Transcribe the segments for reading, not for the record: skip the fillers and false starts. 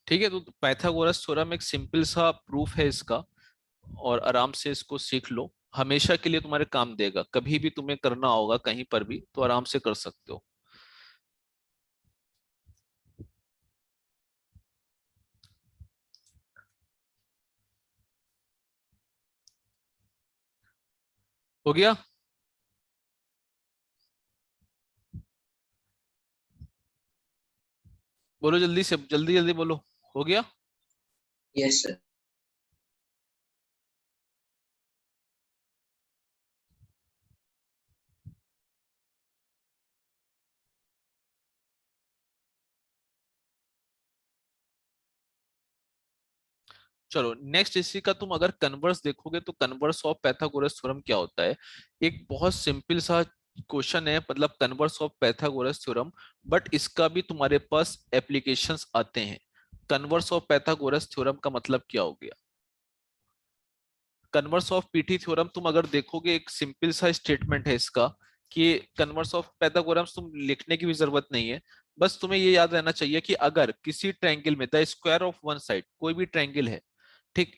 ठीक है, तो पाइथागोरस थ्योरम एक सिंपल सा प्रूफ है इसका, और आराम से इसको सीख लो, हमेशा के लिए तुम्हारे काम देगा, कभी भी तुम्हें करना होगा कहीं पर भी तो आराम से कर सकते हो। हो गया? बोलो जल्दी से, जल्दी जल्दी बोलो। हो गया? Yes sir. चलो नेक्स्ट, इसी का तुम अगर कन्वर्स देखोगे तो कन्वर्स ऑफ पाइथागोरस थ्योरम क्या होता है। एक बहुत सिंपल सा क्वेश्चन है, मतलब converse of Pythagoras theorem, but इसका भी तुम्हारे पास एप्लीकेशंस आते हैं। कन्वर्स ऑफ पाइथागोरस थ्योरम का मतलब क्या हो गया? कन्वर्स ऑफ पीटी थ्योरम तुम अगर देखोगे, एक सिंपल सा स्टेटमेंट है इसका, कि कन्वर्स ऑफ पाइथागोरस तुम लिखने की भी जरूरत नहीं है। बस तुम्हें ये याद रहना चाहिए कि अगर किसी ट्रायंगल में the square of one side, कोई भी ट्रायंगल है, ठीक,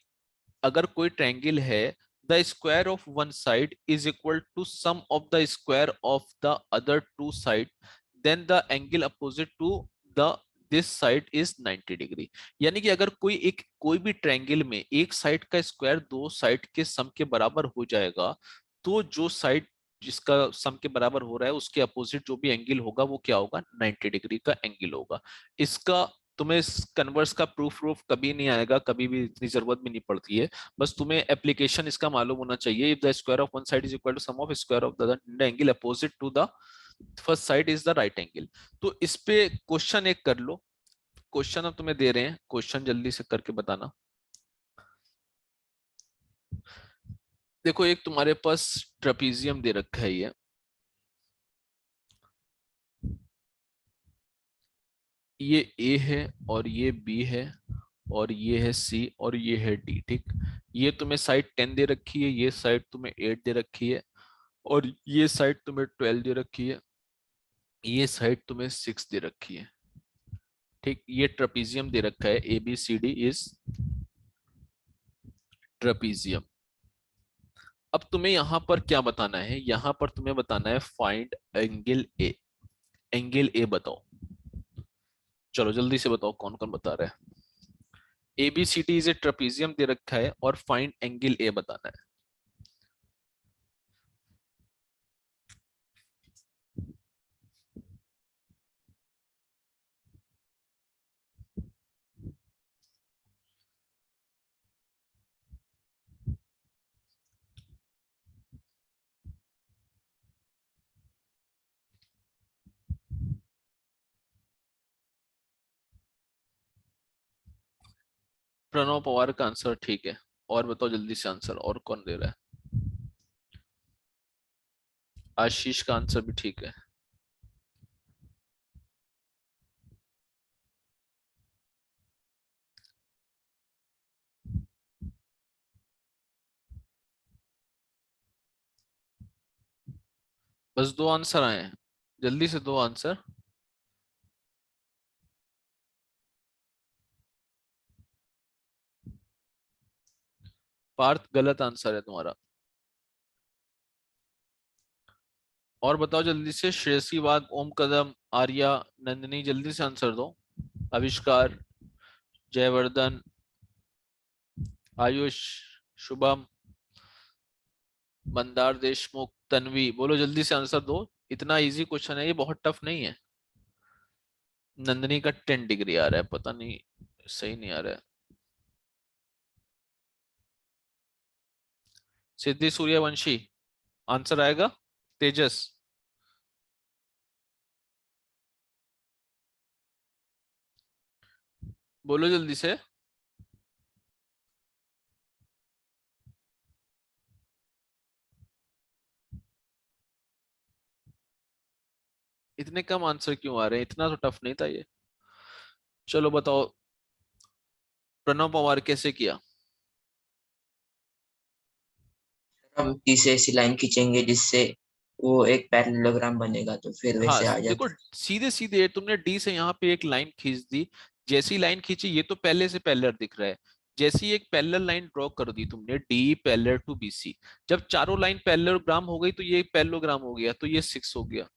अगर कोई ट्रायंगल है, the square of one side is equal to sum of the square of the other two side, then the angle opposite to the this side is 90 degree. यानी कि अगर कोई भी ट्रायंगल में एक साइड का स्क्वायर दो साइड के सम के बराबर हो जाएगा, तो जो साइड जिसका सम के बराबर हो रहा है उसके अपोजिट जो भी एंगल होगा वो क्या होगा, 90 डिग्री का एंगल होगा। इसका तुम्हें कन्वर्स का प्रूफ प्रूफ कभी नहीं आएगा, कभी भी इतनी जरूरत भी नहीं पड़ती है। बस तुम्हें एप्लीकेशन इसका मालूम होना चाहिए, if the square of one side is equal to sum of square of the angle opposite to the first side is the right angle. तो इस पे क्वेश्चन एक कर लो। क्वेश्चन अब तुम्हें दे रहे हैं, क्वेश्चन जल्दी से करके बताना। देखो एक तुम्हारे पास ट्रेपीजियम दे रखा है, ये ए है और ये बी है और ये है सी और ये है डी, ठीक। ये तुम्हें साइड 10 दे रखी है, ये साइड तुम्हें 8 दे रखी है, और ये साइड तुम्हें 12 दे रखी है, ये साइड तुम्हें 6 दे रखी है, ठीक। ये ट्रेपीजियम दे रखा है, A B C D is trapezium. अब तुम्हें यहां पर क्या बताना है, यहां पर तुम्हें बताना है find angle A. Angle A बताओ, चलो जल्दी से बताओ कौन कौन बता रहा है। A B C D is a trapezium दे रखा है और फाइंड एंगल ए बताना है। प्रणव पवार का आंसर ठीक है, और बताओ जल्दी से आंसर, और कौन दे रहा है? आशीष का आंसर भी ठीक है। बस दो आंसर आए हैं, जल्दी से दो आंसर। पार्थ गलत आंसर है तुम्हारा। और बताओ जल्दी से, श्रेयसी वाघ, ओम कदम, आर्या, नंदिनी, जल्दी से आंसर दो। आविष्कार, जयवर्धन, आयुष, शुभम, मंदार देशमुख, तन्वी, बोलो जल्दी से आंसर दो। इतना इजी क्वेश्चन है ये, बहुत टफ नहीं है। नंदिनी का 10 डिग्री आ रहा है, पता नहीं सही नहीं आ रहा है। सिद्धि सूर्यवंशी, आंसर आएगा। तेजस, बोलो जल्दी से। इतने कम आंसर क्यों आ रहे हैं, इतना तो टफ नहीं था ये। चलो बताओ, प्रणव पवार कैसे किया? हम इसे ऐसी लाइन खींचेंगे जिससे वो एक पैरेललोग्राम बनेगा, तो फिर हाँ वैसे आ देखो, जाता है। सीधे सीधे तुमने डी से यहाँ पे एक लाइन खींच दी, जैसी लाइन खींची, ये तो पहले से पैरेलल दिख रहा है, जैसी एक पैरेलल लाइन ड्रॉ कर दी तुमने, डी पैरेलल टू बीसी, जब चारों लाइन पैरेललोग्राम हो गई तो ये पैरेललोग्राम हो गया, तो ये 6 हो गया,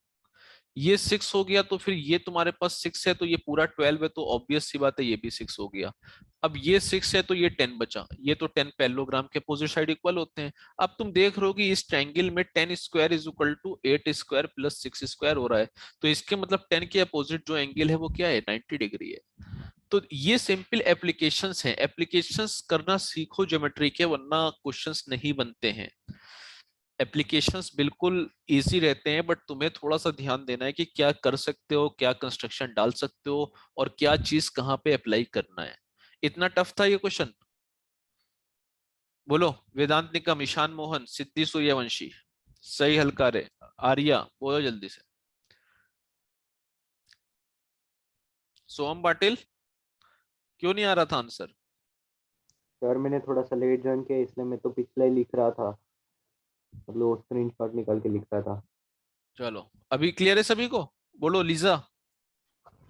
ये 6 हो गया, तो फिर ये तुम्हारे पास 6 है, तो ये पूरा 12 है, तो ऑब्वियस सी बात है ये भी 6 हो गया। अब ये 6 है तो ये 10 बचा, ये तो 10 पैरेललोग्राम के अपोजिट साइड इक्वल होते हैं। अब तुम देख रहे हो कि इस ट्रायंगल में 10 square is equal to 8 square plus 6 square हो रहा है, तो इसके मतलब 10 के अपोजिट जो एंगल है वो क्या है, 90 डिग्री है। तो ये सिंपल एप्लीकेशंस हैं, एप्लीकेशंस करना सीखो ज्योमेट्री के, वरना क्वेश्चंस नहीं बनते हैं। एप्लीकेशंस बिल्कुल इजी रहते हैं, बट तुम्हें थोड़ा सा ध्यान देना है कि क्या कर सकते हो, क्या कंस्ट्रक्शन डाल सकते हो, और क्या चीज कहाँ पे अप्लाई करना है। इतना टफ था ये क्वेश्चन? बोलो, वेदांत निकम, ईशान मोहन, सिद्धि सूर्यवंशी, सही हलकारे, आर्या, बोलो जल्दी से। सोहम पाटिल, क्यों नहीं आ रहा था आंसर? सर मैंने थोड़ा सा लेट ज्वाइन किया, इसलिए मैं तो पिछला ही लिख रहा था, मतलब स्क्रीनशॉट निकाल के लिख रहा था। चलो अभी क्लियर है सभी को? बोलो लीजा,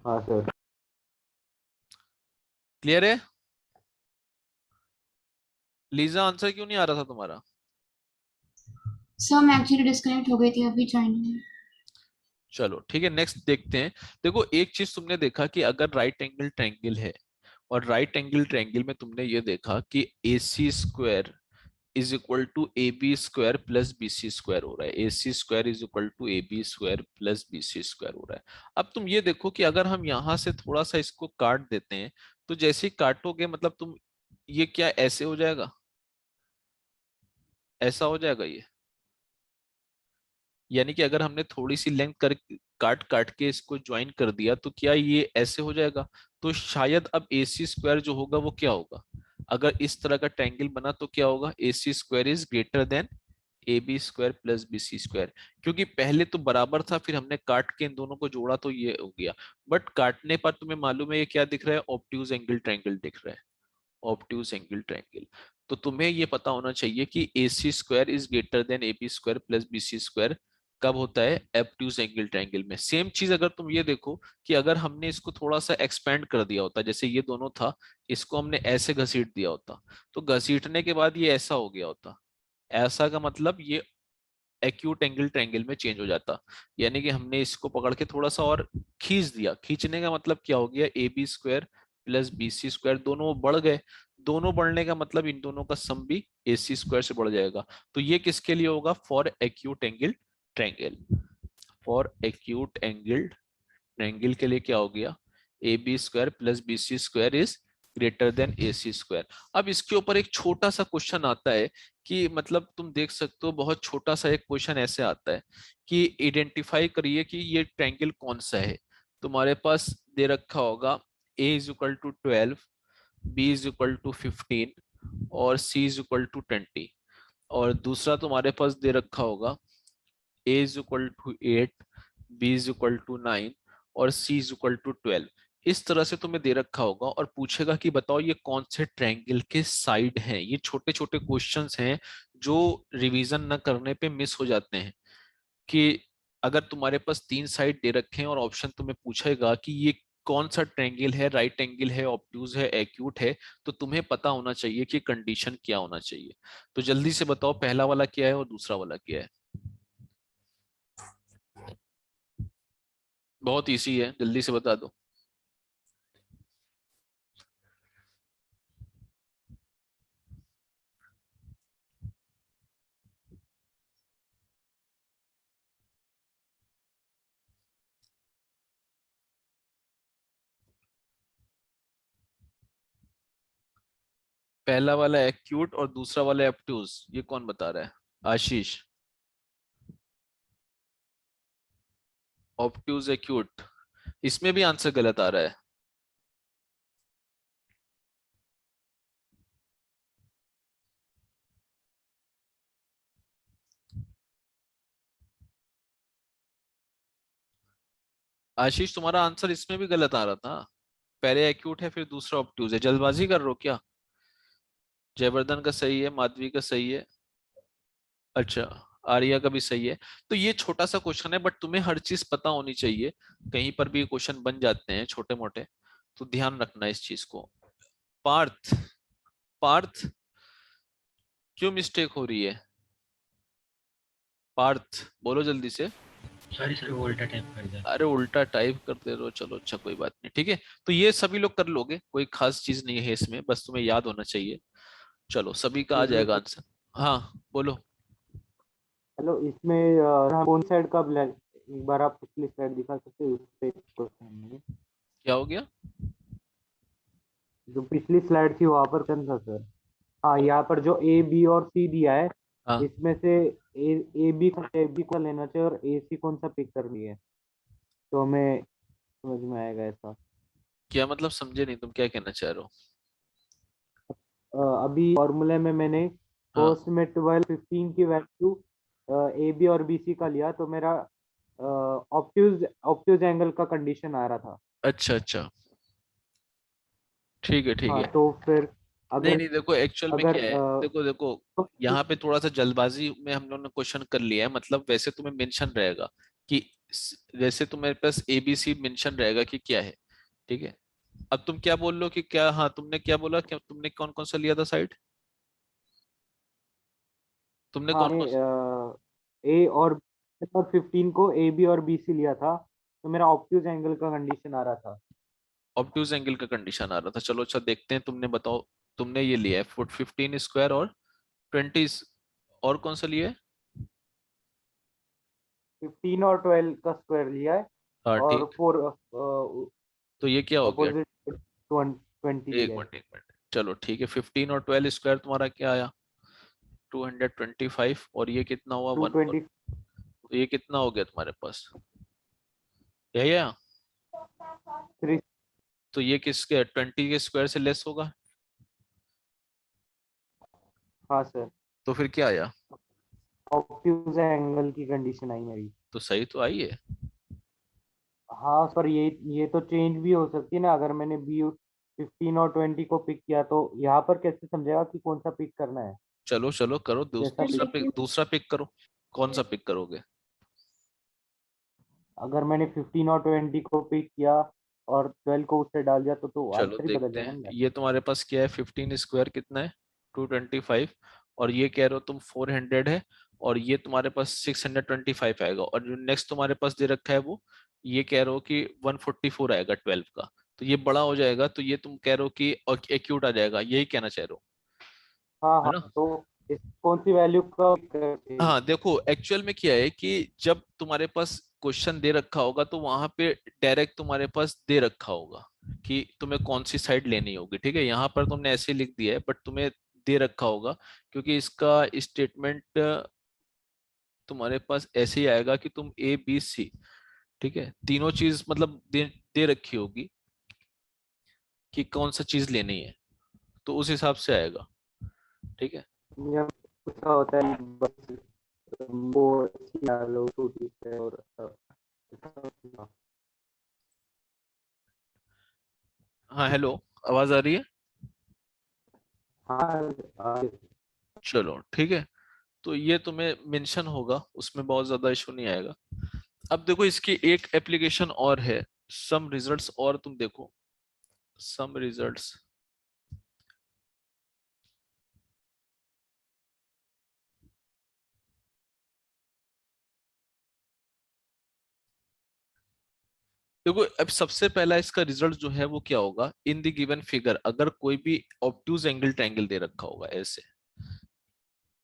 हाँ सर। क्लियर है? लीजा, आंसर क्यों नहीं आ रहा था तुम्हारा? सर मैं एक्चुअली डिस्कनेक्ट हो गई थी, अभी ज्वाइन हुई। चलो ठीक है, नेक्स्ट देखते हैं। देखो एक चीज तुमने देखा कि अगर राइट एंगल ट्रायंगल है, और राइट एंगल ट्रायंगल में तुमने ये देखा कि A C square is equal to A B square plus B C square हो रहा है, A C square is equal to A B square plus B C square हो रहा है। अब तुम ये देखो कि अगर हम यहां से थोड़ा सा इसको काट देते हैं, तो जैसे ही काटोगे मतलब तुम, ये क्या ऐसे हो जाएगा, ऐसा हो जाएगा ये, यानी कि अगर हमने थोड़ी सी लेंथ कर काट काट के इसको ज्वाइन कर दिया तो क्या ये ऐसे हो जाएगा? तो शायद अब ए सी स्क्वायर जो होगा वो क्या होगा, अगर इस तरह का ट्रायंगल बना तो क्या होगा, A C square is greater than A B square plus B C square, क्योंकि पहले तो बराबर था, फिर हमने काट के इन दोनों को जोड़ा तो ये हो गया। बट काटने पर तुम्हें मालूम है ये क्या दिख रहा है, ऑब्ट्यूज एंगल ट्रायंगल दिख रहा है, ऑब्ट्यूज एंगल ट्रायंगल। तो तुम्हें ये पता होना चाहिए कि A C square is greater than A B square plus B C square कब होता है, ऑब्ट्यूज एंगल ट्रायंगल में। सेम चीज अगर तुम ये देखो कि अगर हमने इसको थोड़ा सा एक्सपेंड कर दिया होता, जैसे ये दोनों था, इसको हमने ऐसे घसीट दिया होता, तो घसीटने के बाद ये ऐसा हो गया होता, ऐसा का मतलब ये एक्यूट एंगल ट्रायंगल में चेंज हो जाता। यानी कि हमने इसको पकड़ के थोड़ा सा और खींच दिया, खींचने का मतलब क्या हो गया, A B square plus B C square दोनों बढ़ गए, दोनों बढ़ने का मतलब इन दोनों का सम भी ए सी स्क्वायर से बढ़ जाएगा। तो ये किसके लिए होगा, for acute angle triangle, for acute angle triangle के लिए क्या हो गया, A B square plus B C square is greater than A C square. अब इसके ऊपर एक छोटा सा क्वेश्चन आता है कि मतलब तुम देख सकते हो, बहुत छोटा सा एक क्वेश्चन ऐसे आता है कि आइडेंटिफाई करिए कि ये ट्रायंगल कौन सा है। तुम्हारे पास दे रखा होगा A is equal to 12, B is equal to 15 और सी इज इक्वल टू 20, और दूसरा तुम्हारे पास दे रखा होगा A is equal to 8, B is equal to 9 और सी इज इक्वल टू 12। इस तरह से तुम्हें दे रखा होगा और पूछेगा कि बताओ ये कौन से ट्रायंगल के साइड हैं। ये छोटे छोटे क्वेश्चंस हैं जो रिवीजन न करने पे मिस हो जाते हैं, कि अगर तुम्हारे पास 3 साइड दे रखे हैं और ऑप्शन तुम्हें पूछेगा कि ये कौन सा ट्रायंगल है, राइट एंगल है, ऑब्ट्यूज है, एक्यूट है, तो तुम्हें पता होना चाहिए कि कंडीशन क्या होना चाहिए। तो जल्दी से बताओ पहला वाला क्या है और दूसरा वाला क्या है? बहुत इजी है, जल्दी से बता दो। पहला वाला एक्यूट और दूसरा वाला एप्टूज, ये कौन बता रहा है? आशीष, ऑप्ट्यूज एक्यूट, इसमें भी आंसर गलत आ रहा है। आशीष तुम्हारा आंसर इसमें भी गलत आ रहा था, पहले एक्यूट है फिर दूसरा ऑप्ट्यूज है, जल्दबाजी कर रहे हो क्या? जयवर्धन का सही है, माधवी का सही है, अच्छा आर्या का भी सही है। तो ये छोटा सा क्वेश्चन है, बट तुम्हें हर चीज पता होनी चाहिए, कहीं पर भी क्वेश्चन बन जाते हैं छोटे मोटे, तो ध्यान रखना इस चीज को। पार्थ, पार्थ क्यों मिस्टेक हो रही है? पार्थ बोलो जल्दी से। सॉरी सर, वो उल्टा टाइप कर दिया। अरे उल्टा टाइप करते रहो, चलो अच्छा कोई बात नहीं, ठीक है। तो ये सभी लोग कर लोगे, कोई खास चीज नहीं है इसमें, बस तुम्हें याद होना चाहिए। चलो सभी का आ जाएगा आंसर। हाँ बोलो। हेलो, इसमें कौन साइड का ब्लैक, एक बार आप पिछली स्लाइड दिखा सकते हो, उस पे क्वेश्चन है। क्या हो गया? जो पिछली स्लाइड थी वहां पर क्वेश्चन था सर। हाँ, यहाँ पर जो ए बी और सी दिया है, हाँ इसमें से ए बी को लेना चाहिए और ए सी कौन सा पिक करनी है, तो हमें समझ में आएगा ऐसा। क्या मतलब, समझे नहीं, तुम क्या कहना चाह रहे हो? अभी फॉर्मूले में मैंने हाँ फर्स्ट में 12 15 की वैल्यू ए बी और बी सी का लिया, तो मेरा ऑब्ट्यूज ऑब्ट्यूज एंगल का कंडीशन आ रहा था। अच्छा अच्छा, ठीक है ठीक हाँ, है। तो फिर नहीं अगर नहीं, देखो एक्चुअल में अगर क्या है, देखो देखो, यहाँ पे थोड़ा सा जल्दबाजी में हम लोगों ने क्वेश्चन कर लिया है। मतलब वैसे तुम्हें मेंशन रहेगा कि वैसे तुम्हारे पास एबीसी मेंशन रहेगा कि क्या है, ठीक है। अब तुम क्या बोल लो कि क्या, हाँ तुमने क्या बोला, क्या तुमने कौन कौन सा लिया था साइड? तुमने हाँ, कौन कौन? ए और 15 को ए बी और बी सी लिया था, तो मेरा ऑब्ट्यूज एंगल का कंडीशन आ रहा था। ऑब्ट्यूज एंगल का कंडीशन आ रहा था। चलो अच्छा देखते हैं, तुमने बताओ। तुमने ये लिया है फुट 15 स्क्वायर और 20, और कौन सा लिया है? 15 और 12 का स्क्वायर लिया है, हाँ और ठीक। 4 तो ये क्या हो गया? अपोजिट 20 एक लिया है। मिनट एक मिनट, चलो ठीक है। 15 और 12 स्क्वायर तुम्हारा क्या आया? 225। और ये कितना हुआ? टू 1 4। ट्वेंटी तो ये कितना हो गया तुम्हारे पास? या थ्री तो ये किसके 20 के स्क्वायर से लेस होगा? हाँ सर, तो फिर क्या आया? ऑब्ट्यूज एंगल की कंडीशन आई मेरी। तो सही तो आई है। हाँ सर, ये तो चेंज भी हो सकती है ना, अगर मैंने बी 15 और 20 को पिक किया, तो यहाँ पर कैसे समझेगा कि कौन सा पिक करना है? चलो चलो करो, जैसा दूसरा पिक, पिक, दूसरा पिक करो। कौन सा पिक करोगे? अगर मैंने 15 और 20 को पिक किया और 12 को उससे डाल दिया, तो चलो आंसर ही बदल देखते जाएगा हैं, ना। ये तुम्हारे पास क्या है? 15 स्क्वायर कितना है? 225। और ये कह रहे हो तुम 400 है। और ये तुम्हारे पास 625 आएगा। और जो नेक्स्ट तुम्हारे पास दे रखा है वो, ये कह रहे हो कि 144 आएगा 12 का। तो ये बड़ा हो जाएगा, तो ये तुम कह रहे हो कि एक्यूट आ जाएगा, यही कहना चाह रहे हो, हाँ है हाँ, ना? तो इस कौन सी वैल्यू का करके? हाँ देखो, एक्चुअल में क्या है कि जब तुम्हारे पास क्वेश्चन दे रखा होगा तो वहां पे डायरेक्ट तुम्हारे पास दे रखा होगा कि तुम्हें कौन सी साइड लेनी होगी, ठीक है। यहाँ पर तुमने ऐसे लिख दिया है, बट तुम्हें दे रखा होगा, क्योंकि इसका स्टेटमेंट तुम्हारे पास ऐसे ही आएगा कि तुम ए बी सी, ठीक है, तीनों चीज मतलब दे रखी होगी कि कौन सा चीज लेनी है, तो उस हिसाब से आएगा, ठीक है। या पूछा होता है बस, वो लो टू ठीक है, और हाँ हेलो, आवाज आ रही है? हाँ, चलो ठीक है। तो ये तुम्हें मेंशन होगा, उसमें बहुत ज्यादा इशू नहीं आएगा। अब देखो इसकी एक एप्लीकेशन और है, सम रिजल्ट्स, और तुम देखो सम रिजल्ट्स। देखो अब सबसे पहला इसका रिजल्ट जो है वो क्या होगा, इन द गिवन फिगर अगर कोई भी ऑब्ट्यूज एंगल ट्रायंगल दे रखा होगा ऐसे,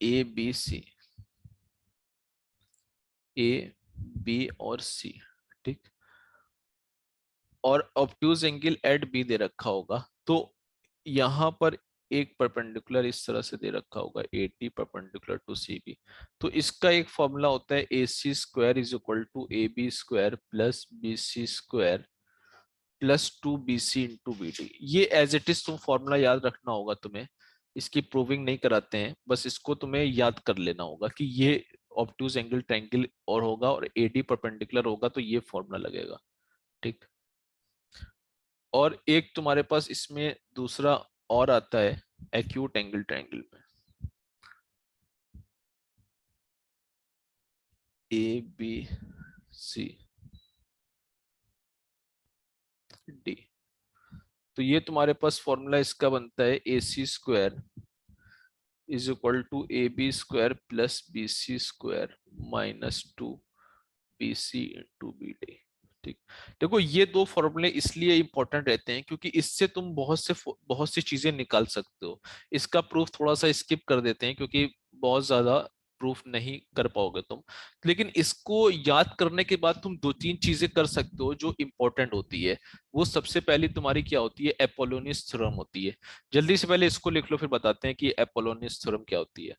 ए बी सी, ए बी और सी, ठीक, और ऑब्ट्यूज एंगल एट बी दे रखा होगा, तो यहाँ पर एक परपेंडिकुलर इस तरह से दे रखा होगा, A T perpendicular to C B. तो इसका एक फॉर्मूला होता है, A C square is equal to A B square plus B C square plus 2bc into B D. ये एज इट इज तुम फॉर्मूला याद रखना होगा तुम्हें, इसकी प्रूविंग नहीं कराते हैं, बस इसको तुम्हें याद कर लेना होगा कि ये ऑब्ट्यूज एंगल ट्रायंगल और होगा और एडी परपेंडिकुलर होगा, तो ये फॉर्मूला लगेगा, ठीक। और एक तुम्हारे पास इसमें दूसरा और आता है एक्यूट एंगल ट्रायंगल में, ए बी सी डी। तो ये तुम्हारे पास फॉर्मूला इसका बनता है AC square is equal to AB square plus BC square -2 BC into BD। ठीक, देखो ये दो फॉर्मूले इसलिए इंपॉर्टेंट रहते हैं क्योंकि इससे तुम बहुत सी चीजें निकाल सकते हो। इसका प्रूफ थोड़ा सा स्किप कर देते हैं क्योंकि बहुत ज्यादा प्रूफ नहीं कर पाओगे तुम, लेकिन इसको याद करने के बाद तुम दो तीन चीजें कर सकते हो जो इंपॉर्टेंट होती है। वो सबसे पहली तुम्हारी क्या होती है, एपोलोनियस थ्योरम होती है। जल्दी से पहले इसको लिख लो फिर बताते हैं कि एपोलोनियस थ्योरम क्या होती है।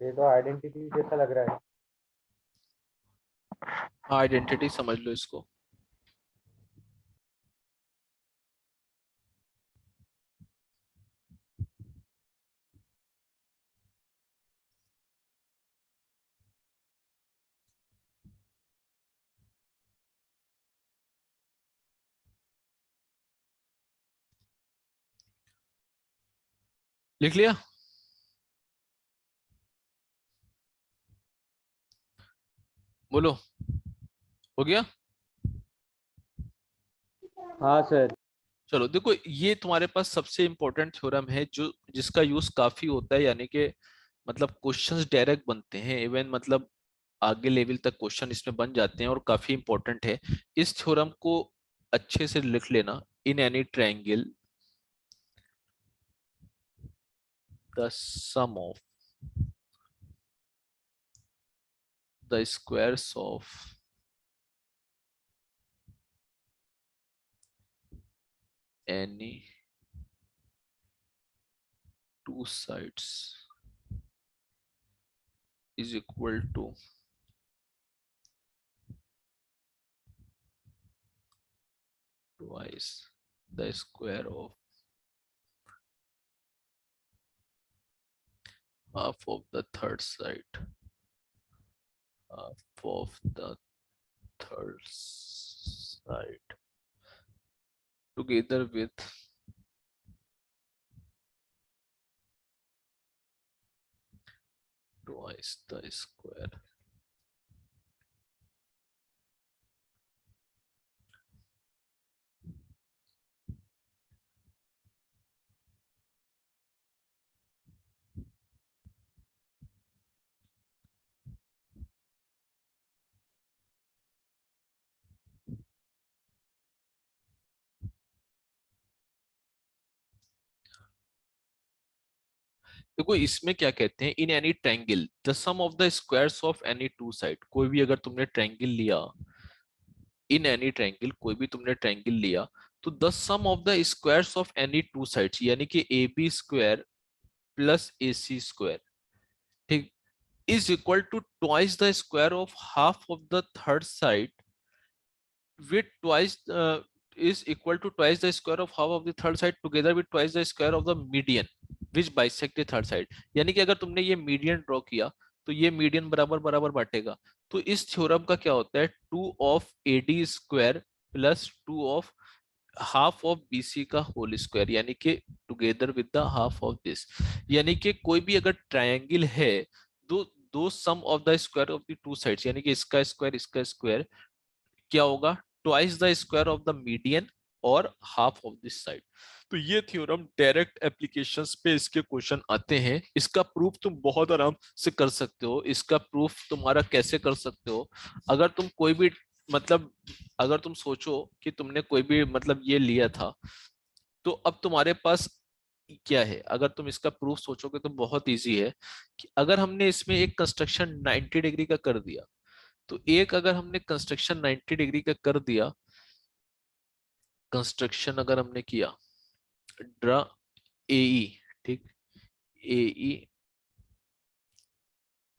ये तो आइडेंटिटी जैसा लग रहा है। आइडेंटिटी समझ लो इसको। लिख लिया? बोलो, हो गया? हाँ सर। चलो देखो, ये तुम्हारे पास सबसे इंपॉर्टेंट थ्योरम है जो जिसका यूज काफी होता है, यानी कि मतलब क्वेश्चंस डायरेक्ट बनते हैं, इवन मतलब आगे लेवल तक क्वेश्चन इसमें बन जाते हैं और काफी इंपॉर्टेंट है। इस थ्योरम को अच्छे से लिख लेना। In any triangle the sum of the squares of any two sides is equal to twice the square of half of the third side, half of the third side together with twice the square। देखो इसमें क्या कहते हैं, in any triangle the sum of the squares of any two side. कोई भी अगर तुमने triangle लिया, इन एनी ट्रायंगल कोई भी तुमने ट्रायंगल लिया, तो the sum of the squares of any two sides यानी कि AB square plus AC square, ठीक, is equal to twice the square of half of the third side with twice is equal to twice the square of half of the third side together with twice the square of the median which bisect the third side। यानी कि अगर तुमने ये median draw किया तो ये median बराबर बराबर बांटेगा। तो इस थ्योरम का क्या होता है, 2 of AD square plus 2 of half of BC का होल स्क्वायर, यानी कि together with the half of this. यानी कि कोई भी अगर ट्रायंगल है, दो दो sum of the square of the two sides, यानी कि इसका स्क्वायर क्या होगा, twice the square of the median और हाफ ऑफ दिस साइड। तो ये थ्योरम डायरेक्ट एप्लीकेशंस पे इसके क्वेश्चन आते हैं। इसका प्रूफ तुम बहुत आराम से कर सकते हो। इसका प्रूफ तुम्हारा कैसे कर सकते हो, अगर तुम कोई भी मतलब अगर तुम सोचो कि तुमने कोई भी मतलब ये लिया था, तो अब तुम्हारे पास क्या है, अगर तुम इसका प्रूफ सोचोगे तो बहुत इजी है कि अगर हमने इसमें एक कंस्ट्रक्शन 90 डिग्री का कर दिया, तो एक अगर हमने कंस्ट्रक्शन 90 डिग्री का कर दिया, कंस्ट्रक्शन अगर हमने किया ड्रा AE, ठीक, AE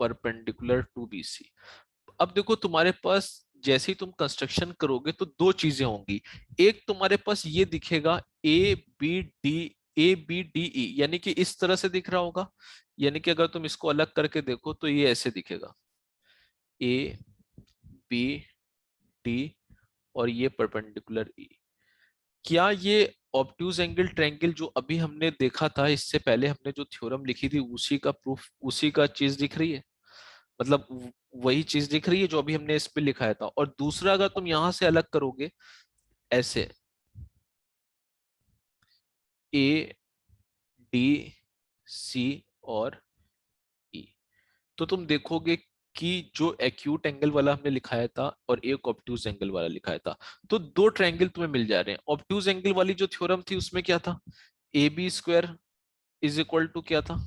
परपेंडिकुलर टू BC। अब देखो तुम्हारे पास जैसे ही तुम कंस्ट्रक्शन करोगे तो दो चीजें होंगी। एक तुम्हारे पास ये दिखेगा ABDE, यानी कि इस तरह से दिख रहा होगा। यानी कि अगर तुम इसको अलग करके देखो तो ये ऐसे दिखेगा ABD और ये परपेंडिकुलर E। क्या ये ऑब्ट्यूज एंगल ट्रायंगल जो अभी हमने देखा था, इससे पहले हमने जो थ्योरम लिखी थी उसी का प्रूफ, उसी का चीज दिख रही है? मतलब वही चीज दिख रही है जो अभी हमने इस पे लिखाया था। और दूसरा, अगर तुम यहां से अलग करोगे ऐसे, ए डी सी और ई, तो तुम देखोगे कि जो एक्यूट एंगल वाला हमने लिखाया था और एक ऑब्ट्यूज एंगल वाला लिखाया था, तो दो ट्रायंगल तुम्हें मिल जा रहे हैं। ऑब्ट्यूज एंगल वाली जो थ्योरम थी उसमें क्या था, A B square is equal to क्या था,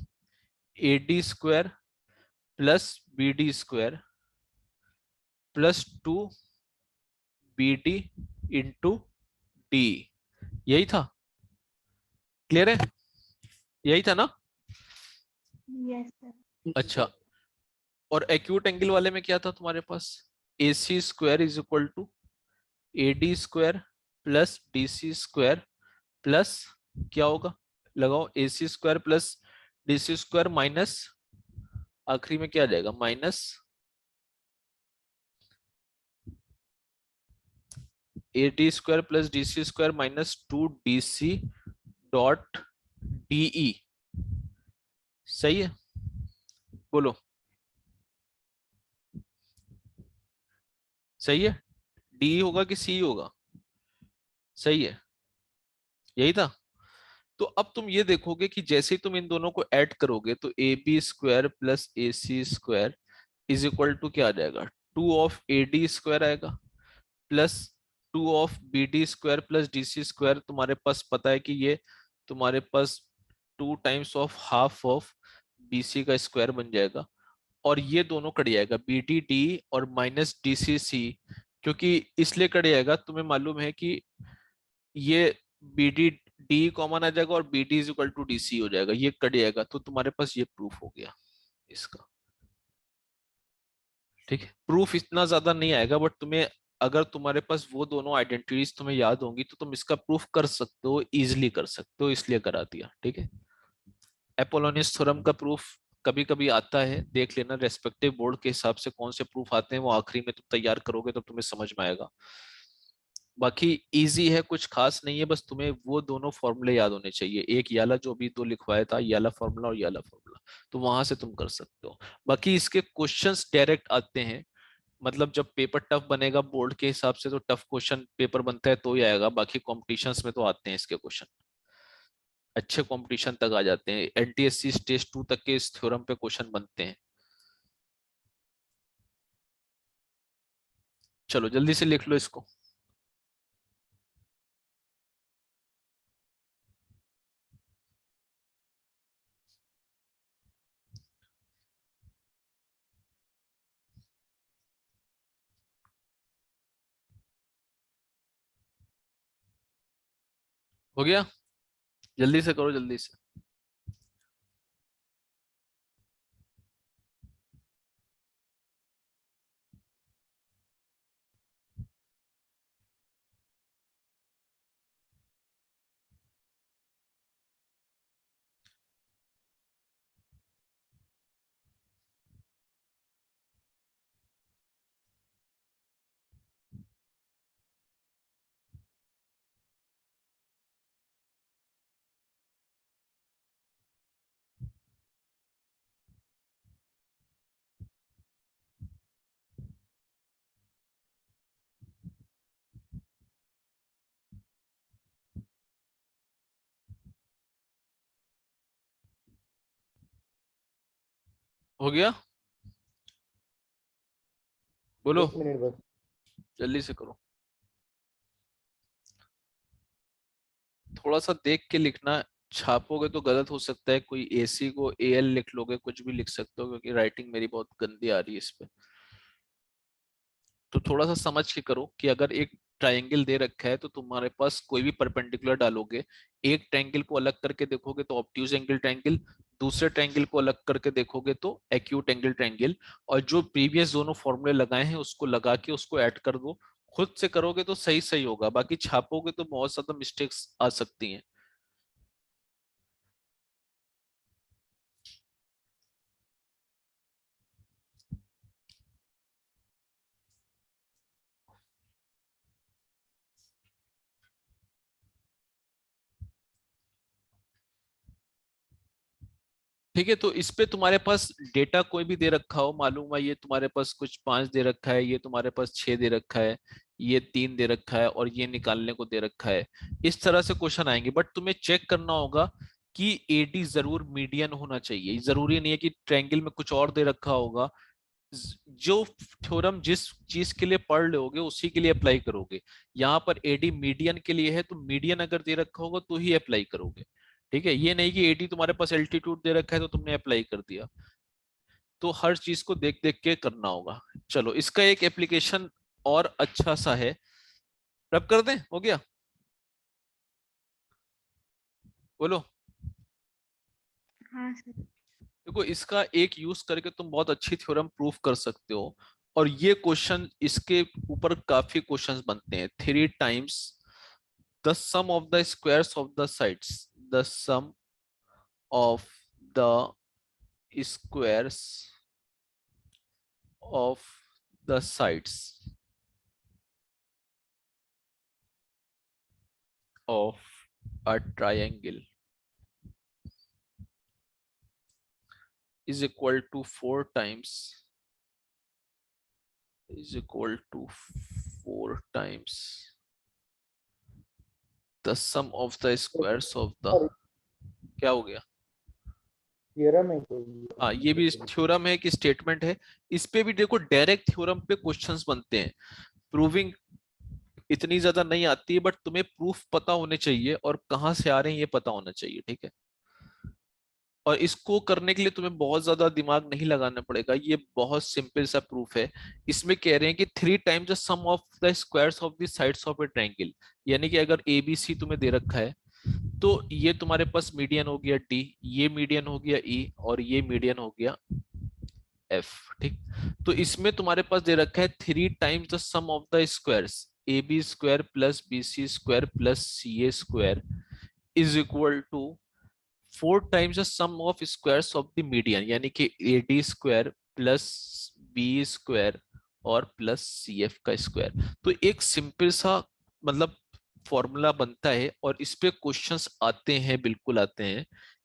A D square plus B D square plus 2 BD into D. यही था? क्लियर है? यही था ना? Yes sir. अच्छा, और एक्यूट एंगल वाले में क्या था तुम्हारे पास, A C square is equal to A D square plus D C square plus, क्या होगा, लगाओ, A C square plus D C square minus, आखिरी में क्या आ जाएगा, minus A D square plus D C square minus 2DC dot DE. सही है? बोलो, सही है? डी होगा कि सी होगा? सही है, यही था। तो अब तुम ये देखोगे कि जैसे ही तुम इन दोनों को ऐड करोगे तो A B square plus A C square is equal to क्या आ जाएगा, 2 ऑफ AD स्क्वायर आएगा plus 2 of BD square plus DC square. तुम्हारे पास पता है कि ये तुम्हारे पास 2 times of half of BC का स्क्वायर बन जाएगा, और ये दोनों कट जाएगा BDD और माइनस DCC। क्योंकि इसलिए कट जाएगा, तुम्हें मालूम है कि ये BDD कॉमन आ जाएगा और BD is equal to DC हो जाएगा, ये कट जाएगा, तो तुम्हारे पास ये प्रूफ हो गया इसका। ठीक है, प्रूफ इतना ज्यादा नहीं आएगा, बट तुम्हें, अगर तुम्हारे पास वो दोनों आइडेंटिटीज तुम्हें याद होंगी तो तुम इसका प्रूफ कर सकते हो, इजिली कर सकते हो, इसलिए करा दिया। ठीक है, एपोलोनियस थ्योरम का प्रूफ कभी कभी आता है, देख लेना रेस्पेक्टिव बोर्ड के हिसाब से कौन से प्रूफ आते हैं, वो आखिरी में तुम तैयार करोगे तो तुम्हें समझ में आएगा। बाकी इजी है, कुछ खास नहीं है, बस तुम्हें वो दोनों फॉर्मूले याद होने चाहिए, एक ये वाला जो अभी तो लिखवाया था, ये वाला फॉर्मूला और ये वाला फॉर्मूला, तो वहां से तुम कर सकते हो। बाकी इसके क्वेश्चंस डायरेक्ट आते हैं, मतलब जब पेपर टफ बनेगा बोर्ड के हिसाब से तो टफ क्वेश्चन पेपर बनता है तो ही आएगा, बाकी कॉम्पिटिशन्स में तो आते हैं इसके क्वेश्चन, अच्छे कंपटीशन तक आ जाते हैं, NTSC स्टेज 2 तक के इस थ्योरम पे क्वेश्चन बनते हैं। चलो जल्दी से लिख लो इसको। हो गया? जल्दी से करो, जल्दी से। हो गया? बोलो, 1 मिनट बस। जल्दी से करो। थोड़ा सा देख के लिखना, छापोगे तो गलत हो सकता है, कोई AC को AL लिख लोगे, कुछ भी लिख सकते हो, क्योंकि राइटिंग मेरी बहुत गंदी आ रही है इस पे। तो थोड़ा सा समझ के करो कि अगर एक ट्रायंगल दे रखा है तो तुम्हारे पास कोई भी परपेंडिकुलर डालोगे, एक ट्रायंगल को अलग करके देखोगे तो ऑब्ट्यूज एंगल ट्रायंगल, दूसरे ट्रायंगल को अलग करके देखोगे तो एक्यूट एंगल ट्रायंगल, और जो प्रीवियस दोनों फॉर्मूले लगाए हैं उसको लगा के उसको ऐड कर दो। खुद से करोगे तो सही सही होगा, बाकी छापोगे तो बहुत ज्यादा मिस्टेक्स आ सकती हैं। ठीक है, तो इस पे तुम्हारे पास डेटा कोई भी दे रखा हो, मालूम है ये तुम्हारे पास कुछ 5 दे रखा है, ये तुम्हारे पास 6 दे रखा है, ये 3 दे रखा है, और ये निकालने को दे रखा है। इस तरह से क्वेश्चन आएंगे, बट तुम्हें चेक करना होगा कि एडी जरूर मीडियन होना चाहिए। जरूरी नहीं है कि ट्रायंगल में कुछ और दे रखा होगा। जो थ्योरम जिस चीज के लिए पढ़ लोगे उसी के लिए अप्लाई करोगे। यहाँ पर एडी मीडियन के लिए है, तो मीडियन अगर दे रखा होगा तो ही अप्लाई करोगे। ठीक है, ये नहीं कि एडी तुम्हारे पास एल्टीट्यूड दे रखा है तो तुमने अप्लाई कर दिया। तो हर चीज को देख देख के करना होगा। चलो, इसका एक एप्लीकेशन और अच्छा सा है, रब कर दें, हो गया, बोलो। हाँ सर। देखो, इसका एक यूज करके तुम बहुत अच्छी थ्योरम प्रूफ कर सकते हो। और ये क्वेश्चन, इसके ऊपर काफी क्वेश्चंस बनते हैं। 3 times the sum of the squares of the sides, the sum of the squares of the sides of a triangle is equal to 4 times is equal to 4 times the sum of the squares of the, क्या हो गया? Theorem है कोई? हाँ, ये भी theorem है कि स्टेटमेंट है। इस पे भी देखो, डायरेक्ट थ्योरम पे क्वेश्चंस बनते हैं। प्रूविंग इतनी ज्यादा नहीं आती है, बट तुम्हें प्रूफ पता होने चाहिए और कहाँ से आ रहे हैं ये पता होना चाहिए। ठीक है, और इसको करने के लिए तुम्हें बहुत ज्यादा दिमाग नहीं लगाना पड़ेगा, ये बहुत सिंपल सा प्रूफ है। इसमें कह रहे हैं कि 3 times the sum of the squares of the sides of a triangle. यानी कि अगर ए बी सी तुम्हें दे रखा है, तो ये तुम्हारे पास मीडियन हो गया डी, ये मीडियन हो गया ई, और ये मीडियन हो गया एफ। ठीक, तो इसमें तुम्हारे पास दे रखा है 3 times the sum of the squares, A B square plus B C square plus C A square is equal to 4 times the sum of squares of the median, यानी कि A D square plus B square और plus C F का square. तो एक simple सा मतलब formula बनता है, और इस पे क्वेश्चंस आते हैं, बिल्कुल आते हैं,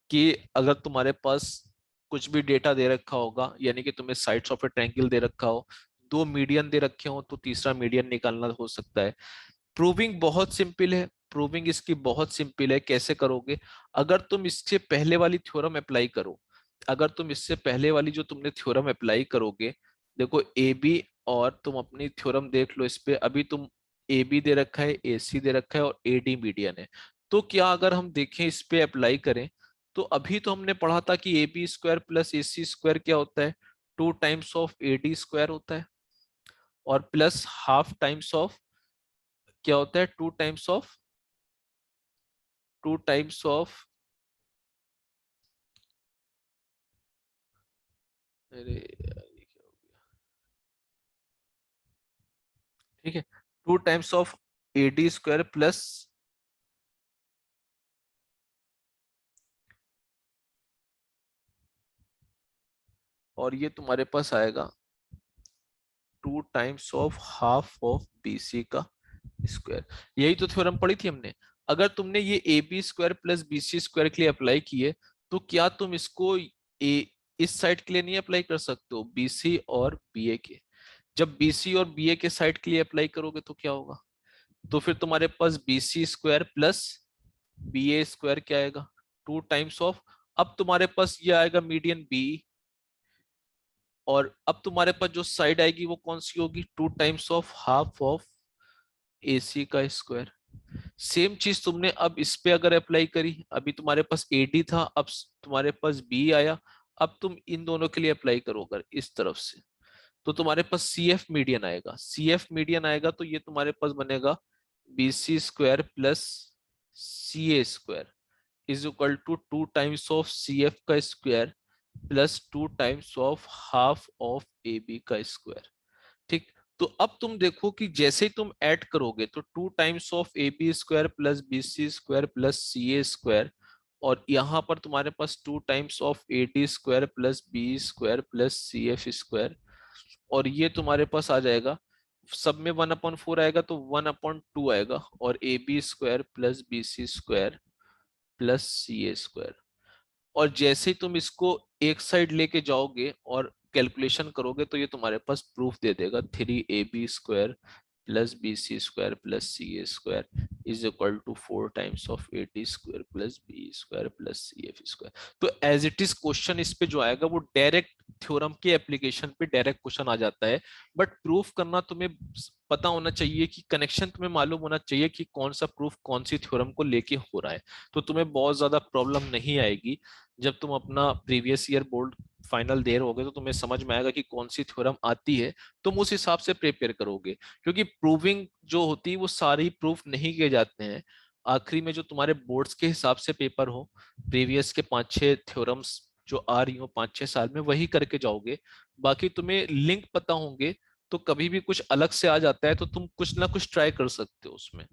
कि अगर तुम्हारे पास कुछ भी डेटा दे रखा होगा, यानी कि तुम्हें साइड्स ऑफ ए ट्रायंगल दे रखा हो, 2 मीडियन दे रखे हो, तो तीसरा मीडियन निकालना हो सकता है। प्रूविंग बहुत सिंपल है, प्रूविंग इसकी बहुत सिंपल है। कैसे करोगे? अगर तुम इससे पहले वाली थ्योरम अप्लाई करो, अगर तुम इससे पहले वाली जो तुमने थ्योरम अप्लाई करोगे, देखो ए बी, और तुम अपनी थ्योरम देख लो, इस पे अभी तुम ए बी दे रखा है, ए सी दे रखा है, और ए डी मीडियन है। तो क्या अगर हम देखें, इस पे अप्लाई करें, तो अभी तो हमने पढ़ा था कि A B square plus A C square क्या होता है, 2 times of A D square होता है, और प्लस हाफ टाइम्स ऑफ क्या होता है, 2 टाइम्स ऑफ अरे यार, ये क्या हो गया? ठीक है, 2 times of A D square plus, और ये तुम्हारे पास आएगा 2 times of half of B C का स्क्वायर। यही तो थ्योरम पढ़ी थी हमने। अगर तुमने ये A B square plus B C square के लिए अप्लाई किए, तो क्या तुम इसको ए इस साइड के लिए नहीं अप्लाई कर सकते हो, बी सी और बी ए के? जब बी सी और बी ए के साइड के लिए अप्लाई करोगे तो क्या होगा? तो फिर तुम्हारे पास B C square plus B A square क्या आएगा, 2 टाइम्स ऑफ, अब तुम्हारे पास ये आएगा मीडियन बी, और अब तुम्हारे पास जो साइड आएगी वो कौन सी होगी, 2 टाइम्स ऑफ हाफ ऑफ ए सी का स्क्वायर। सेम चीज तुमने अब इस पे अगर अप्लाई करी, अभी तुम्हारे पास ए डी था, अब तुम्हारे पास बी आया, अब तुम इन दोनों के लिए अप्लाई करो अगर इस तरफ से, तो तुम्हारे पास सी एफ मीडियन आएगा। सी एफ मीडियन आएगा तो ये तुम्हारे पास बनेगा B C square plus C A square is equal to 2 times of C F का square plus 2 times of half of A B का स्क्वायर। ठीक, तो अब तुम देखो कि जैसे ही तुम ऐड करोगे, तो 2 times of A B square plus B C square plus C A square, और यहाँ पर तुम्हारे पास 2 times of A D square plus B square plus C F square, और ये तुम्हारे पास आ जाएगा, सब में 1/4 आएगा तो 1/2 आएगा, और A B square plus B C square plus C A square. और जैसे ही तुम इसको एक साइड लेके जाओगे और कैलकुलेशन करोगे तो ये तुम्हारे पास प्रूफ दे देगा 3ab² plus bc² plus ca² is equal to 4 times of ad² plus b² plus cf²। तो एज इट इज क्वेश्चन इस पे जो आएगा वो डायरेक्ट थ्योरम के एप्लीकेशन पे डायरेक्ट क्वेश्चन आ जाता है। बट प्रूफ करना तुम्हें पता होना चाहिए कि कनेक्शन तुम्हें मालूम होना चाहिए कि कौन सा प्रूफ कौन सी थ्योरम को लेके हो रहा है। तो तुम्हें बहुत ज्यादा प्रॉब्लम नहीं आएगी जब तुम अपना प्रीवियस ईयर बोर्ड फाइनल दे रहोगे तो तुम्हें समझ में आएगा कि कौन सी थ्योरम आती है, तुम उस हिसाब से प्रिपेयर करोगे। क्योंकि प्रूविंग जो होती है वो सारी प्रूफ नहीं किए जाते हैं, आखिरी में जो तुम्हारे बोर्ड्स के हिसाब से पेपर हो, प्रीवियस के 5-6 थ्योरम्स जो आ रही हो 5-6 साल में वही करके जाओगे। बाकी तुम्हें लिंक पता होंगे तो कभी भी कुछ अलग से आ जाता है तो तुम कुछ ना कुछ ट्राई कर सकते हो उसमें।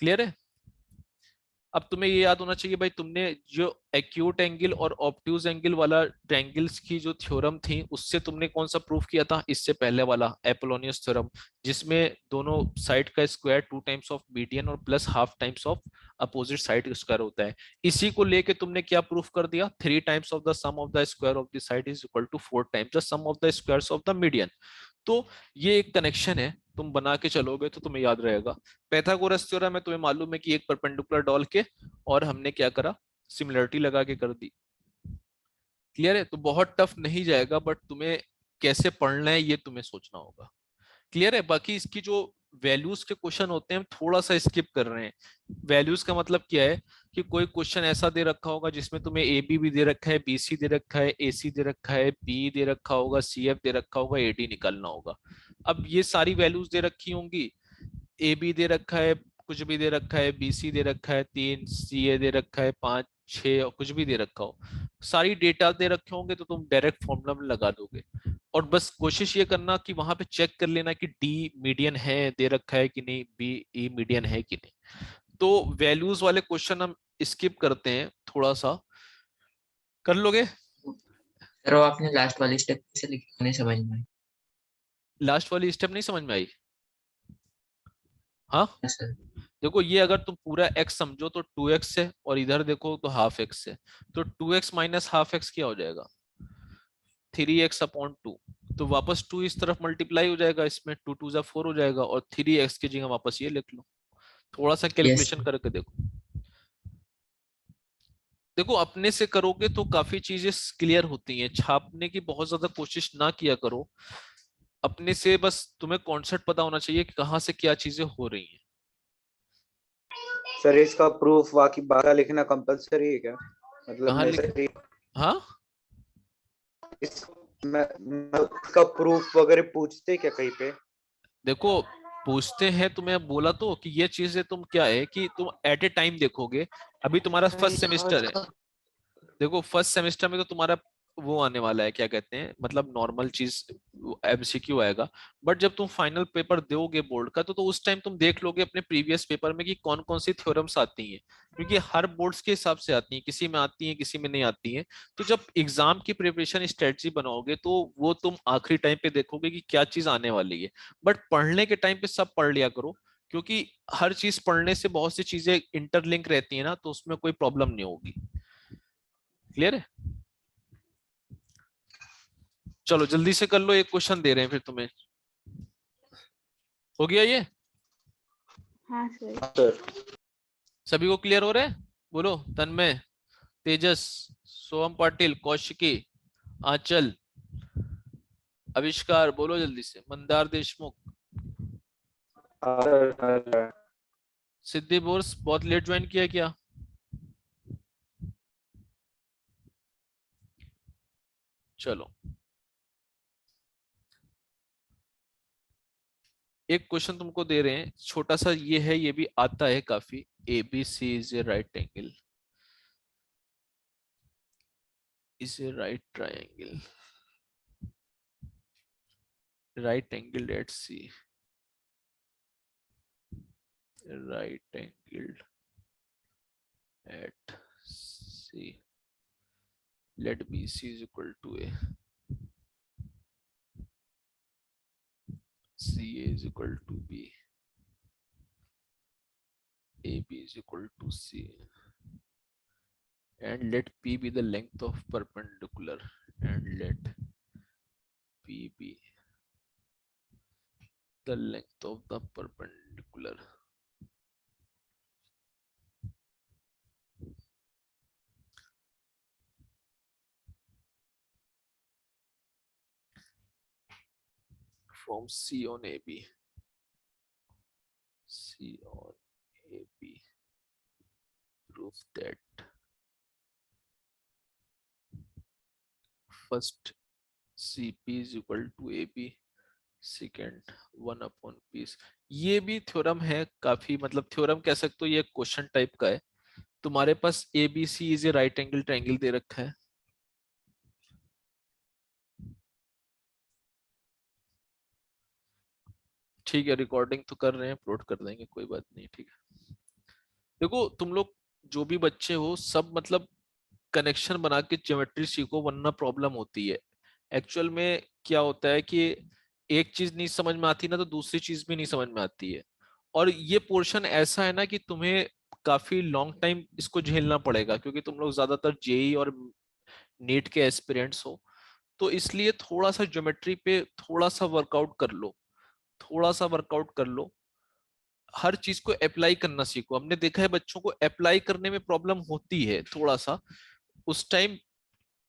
क्लियर है? अब तुम्हें ये याद होना चाहिए भाई, तुमने जो एक्यूट एंगल और ऑब्ट्यूज एंगल वाला ट्रायंगल्स की जो थ्योरम थी उससे तुमने कौन सा प्रूफ किया था? इससे पहले वाला एपोलोनियस थ्योरम, जिसमें दोनों साइड का स्क्वायर 2 टाइम्स ऑफ मीडियन और plus half times of opposite side square होता है। इसी को लेके तुमने क्या प्रूफ कर दिया? 3 times of the sum of the square of the side is equal to 4 times the sum of the squares of the median. तो ये एक कनेक्शन है, तुम बना के चलोगे तो तुम्हें याद रहेगा। पैथागोरस थ्योरम है, तुम्हें मालूम है कि एक परपेंडिकुलर डॉल के और हमने क्या करा, सिमिलरिटी लगा के कर दी। क्लियर है? तो बहुत टफ नहीं जाएगा, बट तुम्हें कैसे पढ़ना है ये तुम्हें सोचना होगा। क्लियर है? बाकी इसकी जो वैल्यूज के क्वेश्चन होते हैं हम थोड़ा सा स्किप कर रहे हैं। वैल्यूज का मतलब क्या है कि कोई क्वेश्चन ऐसा दे रखा होगा जिसमें तुम्हें ए बी भी दे रखा है, बी सी दे रखा है, ए सी दे रखा है, बी दे रखा होगा, सी एफ दे रखा होगा, ए डी निकालना होगा। अब ये सारी वैल्यूज दे रखी होंगी, ए बी दे रखा है, कुछ भी दे रखा है, बी सी दे रखा है 3, सी ए दे रखा है 5 6 और कुछ भी दे रखा हो, सारी डेटा दे रखे होंगे तो तुम डायरेक्ट फॉर्मूला में लगा दोगे। और बस कोशिश ये करना कि वहां पे चेक कर लेना कि डी मीडियन है दे रखा है कि नहीं, बी ई मीडियन है कि नहीं। तो वैल्यूज वाले क्वेश्चन हम स्किप करते हैं, थोड़ा सा कर लोगे। सर वो आपने लास्ट वाली स्टेप कैसे लिखी नहीं समझ में आई। लास्ट वाली स्टेप नहीं समझ में आई? हाँ, हाँ सर। देखो ये अगर तुम पूरा x समझो तो 2x है और इधर देखो तो हाफ x है, तो 2x माइनस हाफ x क्या हो जाएगा? 3x/2। तो वापस 2 इस तरफ मल्टीप्लाई हो जाएगा, इसमें 2 2 जा 4 हो जाएगा और 3x की जगह वापस ये लिख लो। थोड़ा सा यस कैलकुलेशन करके देखो। देखो अपने से करोगे तो काफी चीजें क्लियर होती हैं, छापने की बहुत ज्यादा कोशिश ना किया करो। अपने से बस तुम्हें कॉन्सेप्ट पता होना चाहिए कि कहाँ से क्या चीजें हो रही हैं। सर इसका प्रूफ बाकी बारह लिखना कंपलसरी है क्या? मतलब कहाँ मैं लिख सर हाँ, इस मैं उसका प्रूफ वगैरह पूछते क्या कहीं पे? देखो पूछते हैं, तुम्हें बोला तो कि ये चीजें तुम क्या है कि तुम एट ए टाइम देखोगे। अभी तुम्हारा फर्स्ट सेमेस्टर है, देखो फर्स्ट सेमेस्टर में तो तुम्हारा वो आने वाला है, क्या कहते हैं, मतलब नॉर्मल चीज एमसीक्यू आएगा। बट जब तुम फाइनल पेपर दोगे बोर्ड का तो उस टाइम तुम देख लोगे अपने प्रीवियस पेपर में कि कौन कौन सी थ्योरम्स आती हैं, क्योंकि हर बोर्ड्स के हिसाब से आती हैं, किसी में आती हैं किसी में नहीं आती हैं। तो जब एग्जाम की प्रिपरेशन स्ट्रेटजी बनाओगे तो वो तुम आखिरी टाइम पे देखोगे कि क्या चीज आने वाली है। बट पढ़ने के टाइम पे सब पढ़ लिया करो, क्योंकि हर चीज पढ़ने से बहुत सी चीजें इंटरलिंक रहती है ना, तो उसमें कोई प्रॉब्लम नहीं होगी। क्लियर है? चलो जल्दी से कर लो, एक क्वेश्चन दे रहे हैं फिर तुम्हें। हो गया ये? हाँ सर। सर सभी को क्लियर हो रहा है? बोलो। तन्मय, तेजस, सोहम पाटिल, कौशिकी, आंचल, आविष्कार, बोलो जल्दी से। मंदार देशमुख, सर सिद्धि बोर्स बहुत लेट ज्वाइन किया क्या? चलो एक क्वेश्चन तुमको दे रहे हैं, छोटा सा ये है, ये भी आता है काफी। A B C is a right angle, is a right triangle, right angle at C, right angle at C, let BC is equal to A, CA is equal to B, AB is equal to C, and let P be the length of perpendicular, and let P be the length of the perpendicular. From C on AB. C on AB. Prove that first CP is equal to AB, second 1/P। ये भी theorem है काफी, मतलब theorem कह सकते हो, ये question type का है। तुम्हारे पास ABC is a right angle triangle दे रखा है, ठीक है, रिकॉर्डिंग तो कर रहे हैं, अपलोड कर देंगे, कोई बात नहीं, ठीक है। देखो तुम लोग जो भी बच्चे हो सब मतलब कनेक्शन बना के ज्योमेट्री सीखो, वरना प्रॉब्लम होती है। एक्चुअल में क्या होता है कि एक चीज नहीं समझ में आती ना, तो दूसरी चीज भी नहीं समझ में आती है। और ये पोर्शन ऐसा है ना कि तुम्हें काफी लॉन्ग टाइम इसको झेलना पड़ेगा, क्योंकि तुम लोग ज्यादातर जेई और नीट के एस्पिरेंट्स हो। तो इसलिए थोड़ा सा ज्योमेट्री पे थोड़ा सा वर्कआउट कर लो, थोड़ा सा वर्कआउट कर लो। हर चीज को अप्लाई करना सीखो। हमने देखा है बच्चों को अप्लाई करने में प्रॉब्लम होती है थोड़ा सा, उस टाइम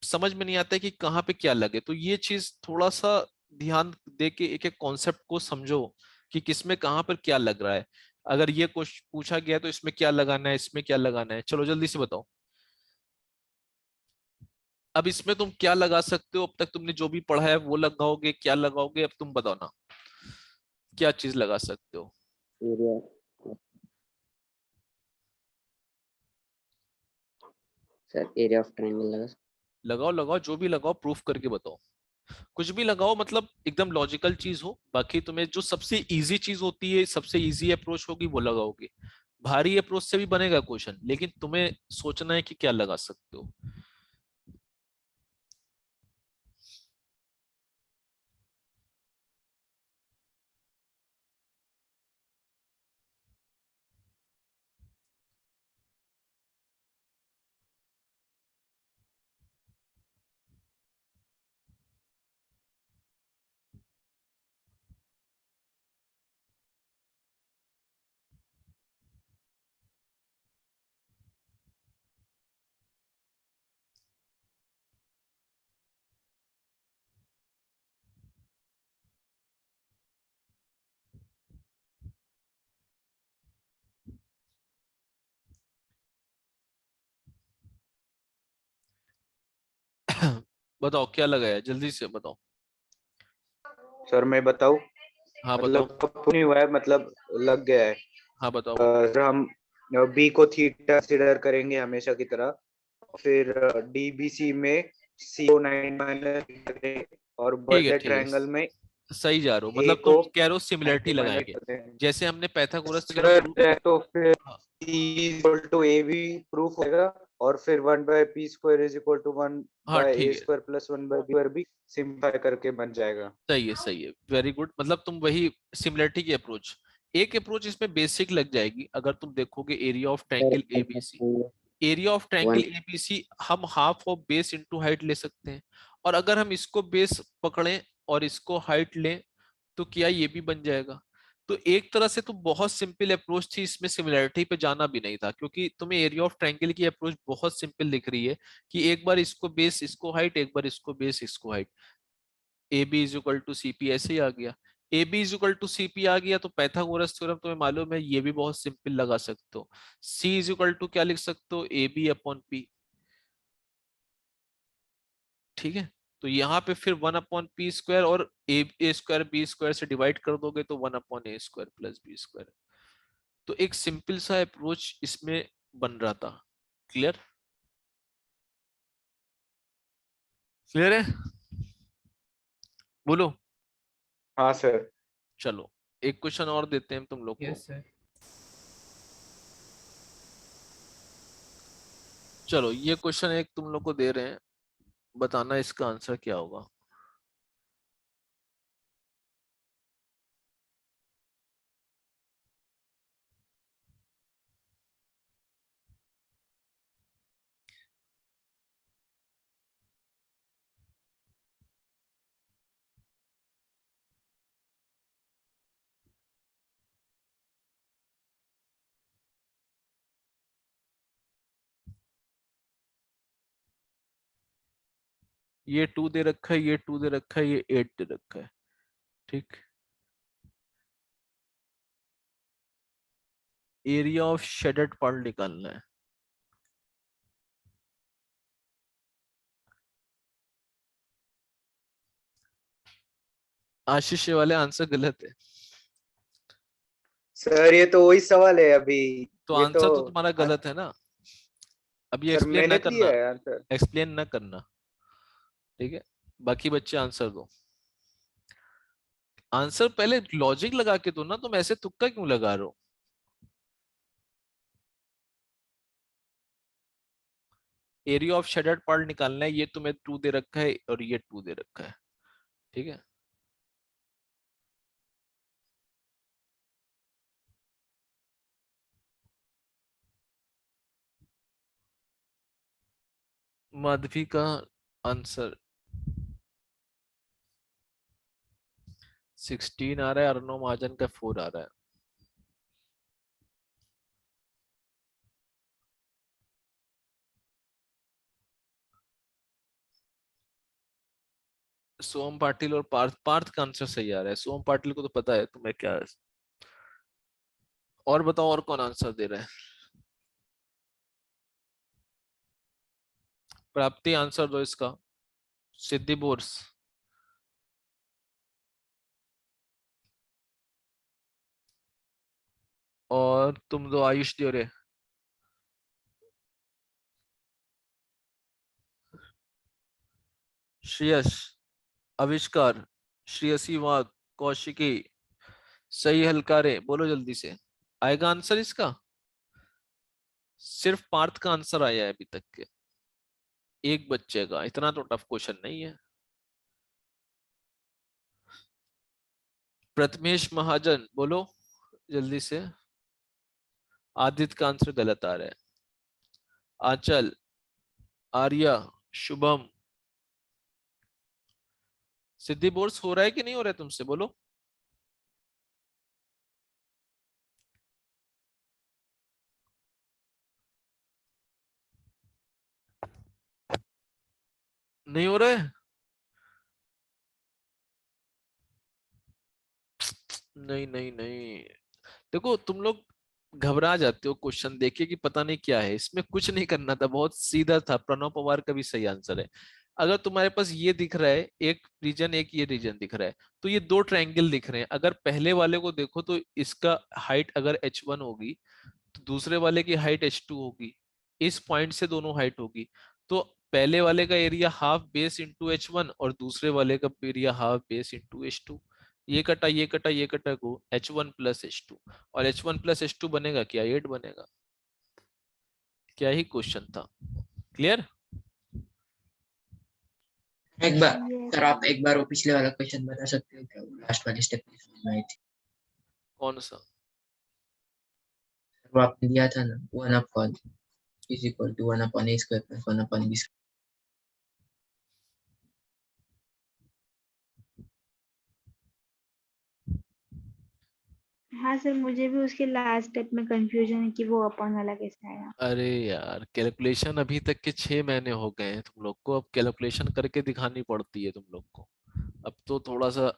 समझ में नहीं आता है कि कहाँ पे क्या लगे। तो ये चीज थोड़ा सा ध्यान दे के एक एक कॉन्सेप्ट को समझो कि किसमें कहाँ पर क्या लग रहा है। अगर ये क्वेश्चन पूछा गया तो इसमें क्या लगाना है, इसमें क्या लगाना है, चलो जल्दी से बताओ। अब इसमें तुम क्या लगा सकते हो? अब तक तुमने जो भी पढ़ा है वो लगाओगे, क्या लगाओगे अब तुम बताओ ना, क्या चीज लगा सकते हो? Area sir, area of triangle लगा। लगाओ लगाओ, जो भी लगाओ, प्रूफ करके बताओ। कुछ भी लगाओ, मतलब एकदम लॉजिकल चीज हो। बाकी तुम्हें जो सबसे इजी चीज होती है, सबसे इजी अप्रोच होगी वो लगाओगे। भारी अप्रोच से भी बनेगा क्वेश्चन, लेकिन तुम्हें सोचना है कि क्या लगा सकते हो। बताओ क्या लगाया, जल्दी से बताओ। सर मैं बताऊं? हाँ बताओ। मतलब अब नहीं हुआ है, मतलब लग गया है। हाँ बताओ बताओ। सर हम बी को थीटा कंसिडर करेंगे हमेशा की तरह, फिर डीबीसी में सी को 9 और ठीक है बर्थडे ठीक है, ट्रायंगल में सही जा रहे हो, ए मतलब को तुम कह रहे हो सिमिलरिटी 90 माइनस लगाएंगे। करते हैं। जैसे हमने पैथागोरस थ्योरम अगर प्रूव। है तो फिर हाँ सी इक्वल टू ए भी प्रूफ होगा, और फिर 1/p² is equal to one हाँ बाय ए ठीक है, स्क्वायर प्लस 1/b² भी सिंपलीफाई करके बन जाएगा। सही है सही है, वेरी गुड। मतलब तुम वही सिमिलरिटी की अप्रोच, एक अप्रोच इसमें बेसिक लग जाएगी। अगर तुम देखोगे area of sir triangle ABC, area of triangle one ABC हम half of base into height ले सकते हैं। और अगर हम इसको बेस पकड़ें और इसको हाइट लें तो क्या ये भी बन जाएगा? तो एक तरह से तो बहुत सिंपल अप्रोच थी, इसमें सिमिलरिटी पे जाना भी नहीं था, क्योंकि तुम्हें एरिया ऑफ ट्रायंगल की अप्रोच बहुत सिंपल दिख रही है कि एक बार इसको बेस इसको हाइट, एक बार इसको बेस इसको height. A B is equal to C P, ऐसे ही आ गया। A B is equal to C P आ गया, तो पैथागोरस थ्योरम तुम्हें मालूम है, ये भी बहुत सिंपल लगा सकते हो। सी इज इक्वल टू क्या लिख सकते हो? ए बी अपॉन पी, ठीक है। तो यहाँ पे फिर 1/p², और ए स्क्वायर बी स्क्वायर से डिवाइड कर दोगे तो 1/a² प्लस b²। तो एक सिंपल सा अप्रोच इसमें बन रहा था। क्लियर? क्लियर है? बोलो। हाँ सर। चलो एक क्वेश्चन और देते हैं तुम लोग को। Yes sir. चलो ये क्वेश्चन एक तुम लोग को दे रहे हैं, बताना इसका आंसर क्या होगा। ये 2 दे रखा है, ये 2 दे रखा है, ये 8 दे रखा है। ठीक, एरिया ऑफ शेडेड पार्ट निकालना है। आशीष, ये वाले आंसर गलत है। सर ये तो वही सवाल है अभी। तो ये आंसर तो तुम्हारा गलत है ना। अब ये सर एक्सप्लेन ना मैंने दिया करना, है आंसर। एक्सप्लेन ना करना, ठीक है। बाकी बच्चे आंसर दो। आंसर पहले लॉजिक लगा के दो ना, तुम ऐसे तुक्का क्यों लगा रहे हो? एरिया ऑफ शेडेड पार्ट निकालना है, ये तुम्हें 2 दे रखा है और ये 2 दे रखा है, ठीक है। माधवी का आंसर 16 आ रहा है, अर्णव महाजन का 4 आ रहा है। सोम पाटिल और पार्थ, पार्थ का आंसर सही आ रहा है। सोम पाटिल को तो पता है तुम्हें क्या है। और बताओ और कौन आंसर दे रहा है? प्राप्ति आंसर दो इसका। सिद्धि बोर्स, और तुम दो आयुष द्योरे। श्रेयस, आविष्कार, श्रेयसी वाघ, कौशिकी, सही हलकारे, बोलो जल्दी से। आएगा आंसर इसका? सिर्फ पार्थ का आंसर आया है अभी तक के, एक बच्चे का। इतना तो टफ क्वेश्चन नहीं है। प्रथमेश महाजन, बोलो जल्दी से। आदित्य का आंसर गलत आ रहा है। आंचल, आर्या, शुभम। सिद्धि बोर्स हो रहा है कि नहीं हो रहा है तुमसे, बोलो। नहीं हो रहा है? नहीं नहीं नहीं, देखो तुम लोग घबरा जाते हो क्वेश्चन देख के कि पता नहीं क्या है। इसमें कुछ नहीं करना था, बहुत सीधा था। प्रणव पवार का भी सही आंसर है। अगर तुम्हारे पास ये दिख रहा है एक रीजन, एक ये रीजन दिख रहा है, तो ये दो ट्रायंगल दिख रहे हैं। अगर पहले वाले को देखो तो इसका हाइट अगर h1 होगी तो दूसरे वाले की हाइट h2 होगी। इस पॉइंट से दोनों हाइट होगी। तो पहले वाले का area half base into h1 और दूसरे वाले का area half base into h2। ये कटा ये कटा ये कटा को h1 प्लस h2, और h1 प्लस h2 बनेगा क्या? 8 बनेगा। क्या ही क्वेश्चन था। क्लियर? एक बार Yes. सर आप एक बार वो पिछले वाला क्वेश्चन बता सकते हो क्या? लास्ट वाली स्टेप में आई थी कौन सा? वो आपने दिया था ना, 1/(= 1/(a² + 1/(b²)। हाँ सर, मुझे भी उसके लास्ट स्टेप में कंफ्यूजन है कि वो अपॉन वाला कैसे आया। अरे यार, कैलकुलेशन अभी तक के 6 महीने हो गए हैं तुम लोग को, अब कैलकुलेशन करके दिखानी पड़ती है तुम लोग को। अब तो थोड़ा सा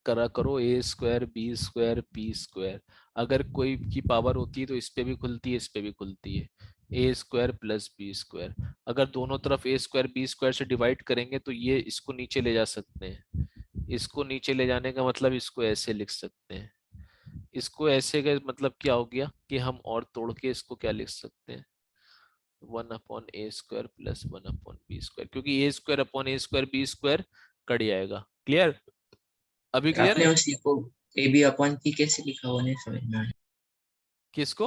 करा करो। a² b² p², अगर कोई की पावर होती है तो इस पे भी खुलती है, इस पे भी खुलती है। a² + b², अगर दोनों तरफ a² b² से डिवाइड करेंगे तो ये इसको नीचे ले जा सकते हैं। इसको नीचे ले जाने का मतलब इसको ऐसे लिख सकते हैं। इसको ऐसे का मतलब क्या हो गया कि हम और तोड़ के इसको क्या लिख सकते हैं? 1/(a² + 1/(b²), क्योंकि a² / b² कट जाएगा। क्लियर? अभी क्लियर आपने है? उसी को ab/c कैसे लिखा वो नहीं समझ में आया। किसको?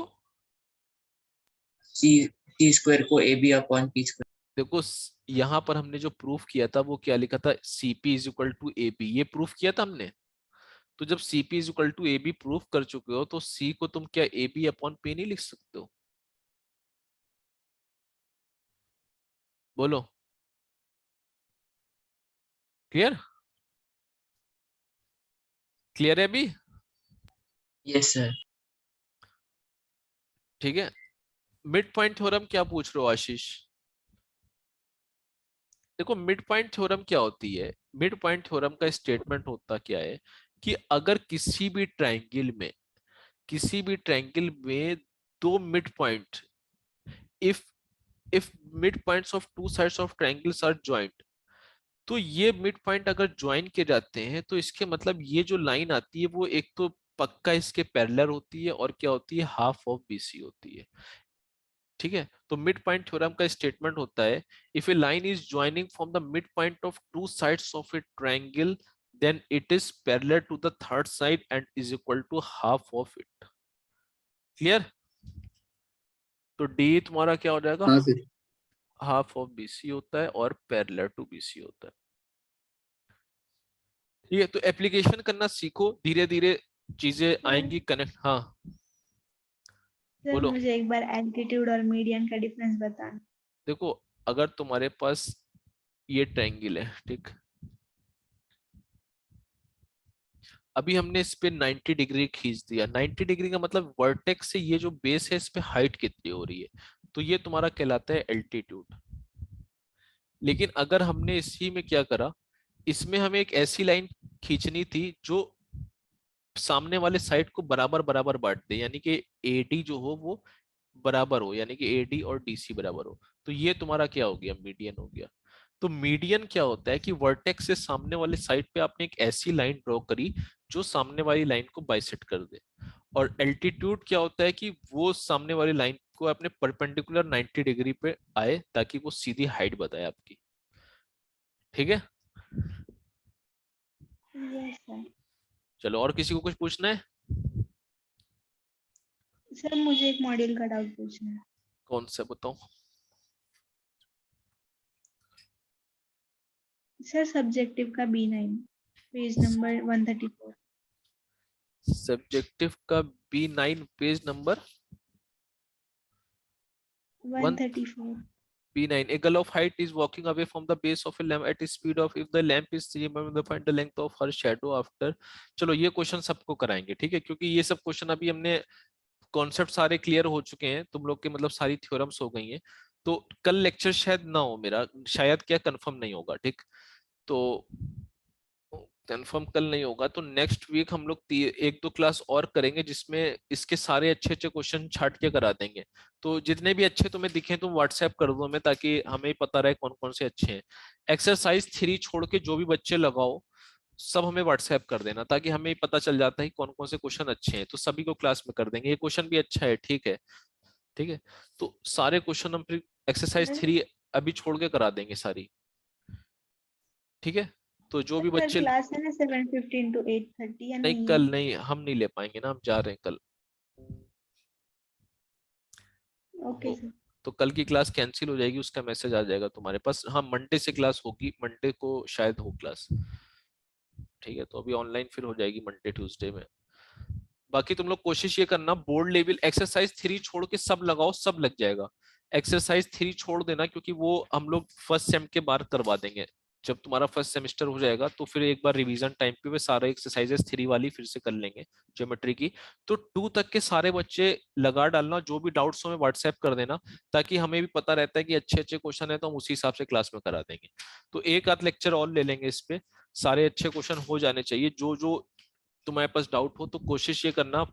c² को ab/p²। देखो यहाँ पर हमने जो प्रूफ किया था वो क्या लिखा था? Cp = ab, ये प्रूफ किया था हमने। तो जब Cp = ab प्रूफ कर चुके हो तो C को तुम क्या ab/p नहीं लिख सकते हो? बोलो। क्लियर? क्लियर है अभी? Yes sir. ठीक है। मिड पॉइंट थ्योरम क्या पूछ रहे हो आशीष? देखो मिड पॉइंट थ्योरम क्या होती है, मिड पॉइंट थ्योरम का स्टेटमेंट होता क्या है कि अगर किसी भी ट्रायंगल में दो mid point, if if mid points of two sides of triangles are joint, तो ये मिड पॉइंट अगर ज्वाइन किए जाते हैं तो इसके मतलब ये जो लाइन आती है वो एक तो पक्का इसके पैरेलल होती है और क्या होती है, हाफ ऑफ बीसी होती है। ठीक है, तो मिड पॉइंट थ्योरम का स्टेटमेंट होता है if a line is joining from the mid point of two sides of a triangle then it is parallel to the third side and is equal to half of it. Clear? तो D तुम्हारा क्या हो जाएगा, हाँ sir. Half of BC होता है और parallel to BC होता है। ठीक है, तो एप्लीकेशन करना सीखो, धीरे धीरे चीजें आएंगी कनेक्ट। हाँ सर बोलो। मुझे एक बार एल्टीट्यूड और मीडियन का डिफरेंस बताना। देखो अगर तुम्हारे पास ये ट्रायंगल है, ठीक, अभी हमने इस पे 90 डिग्री खींच दिया। 90 डिग्री का मतलब वर्टेक्स से ये जो बेस है इस पे हाइट कितनी हो रही है, तो ये तुम्हारा कहलाता है एल्टीट्यूड। लेकिन अगर हमने इसी में क्या करा, इसमें हमें एक ऐसी लाइन खींचनी थी जो सामने वाले साइड को बराबर बराबर बांट दे, यानी कि एडी जो हो वो बराबर हो, यानी कि एडी और डीसी बराबर हो। तो ये तुम्हारा क्या हो गया, मीडियन हो गया। तो मीडियन क्या होता है कि वर्टेक्स से सामने वाले साइड पे आपने एक ऐसी लाइन ड्रॉ करी जो सामने वाली लाइन को बाइसेक्ट कर दे। और एल्टीट्यूड क्या होता है कि वो सामने वाली लाइन को अपने परपेंडिकुलर 90 डिग्री पे आए ताकि वो सीधी हाइट बताए आपकी। ठीक है, यस सर। चलो और किसी को कुछ पूछना है? सर मुझे एक मॉड्यूल का डाउट पूछना है। कौन सा बताओ? सर सब्जेक्टिव का B9 पेज नंबर 134। सब्जेक्टिव का B9 page number 134। B9. A girl of height is walking away from the base of a lamp at a speed of, if the lamp is 3 mm, find the length of her shadow after. चलो ये question सबको कराएंगे, ठीक है, क्योंकि ये सब question अभी हमने कॉन्सेप्ट सारे क्लियर हो चुके हैं, तुम लोग के मतलब सारी थ्योरम्स हो गई हैं। तो कल लेक्चर शायद ना हो मेरा, शायद क्या कंफर्म नहीं होगा, ठीक। तो कंफर्म कल नहीं होगा तो नेक्स्ट वीक हम लोग एक दो क्लास और करेंगे जिसमें इसके सारे अच्छे अच्छे क्वेश्चन छाट के करा देंगे। तो जितने भी अच्छे तुम्हें दिखे तुम व्हाट्सएप कर दो हमें, ताकि हमें पता रहे कौन कौन से अच्छे हैं। एक्सरसाइज 3 छोड़ के जो भी बच्चे लगाओ सब हमें व्हाट्सएप कर देना, ताकि हमें पता चल जाता है कौन कौन से क्वेश्चन अच्छे हैं, तो सभी को क्लास में कर देंगे। ये क्वेश्चन भी अच्छा है, ठीक है, ठीक है। तो सारे क्वेश्चन हम फिर एक्सरसाइज 3 अभी छोड़ के करा देंगे सारी, ठीक है। तो जो भी बच्चे, क्लास है ना 7:15 to 8:30 या नहीं नहीं? कल नहीं, हम नहीं ले पाएंगे ना, हम जा रहे हैं कल। Okay sir. तो कल की क्लास कैंसिल हो जाएगी, उसका मैसेज आ जाएगा तुम्हारे पास। हाँ मंडे से क्लास होगी, मंडे को शायद हो क्लास, ठीक है। तो अभी ऑनलाइन फिर हो जाएगी मंडे ट्यूसडे में। बाकी तुम लोग कोशिश ये करना बोर्ड लेवल एक्सरसाइज 3 छोड़ के सब लगाओ, सब लग जाएगा। एक्सरसाइज 3 छोड़ देना क्योंकि वो हम लोग फर्स्ट सेम के बाद करवा देंगे। जब तुम्हारा फर्स्ट सेमेस्टर हो जाएगा तो फिर एक बार रिवीजन टाइम पे वे सारे एक्सरसाइजेस 3 वाली फिर से कर लेंगे ज्योमेट्री की। तो 2 तक के सारे बच्चे लगा डालना, जो भी डाउट्स हो व्हाट्सएप कर देना, ताकि हमें भी पता रहता है कि अच्छे अच्छे क्वेश्चन है तो हम उसी हिसाब से क्लास में करा देंगे। तो एक आध लेक्चर और ले लेंगे इस पे, सारे अच्छे क्वेश्चन हो जाने चाहिए। जो जो तुम्हारे पास डाउट हो तो कोशिश ये करना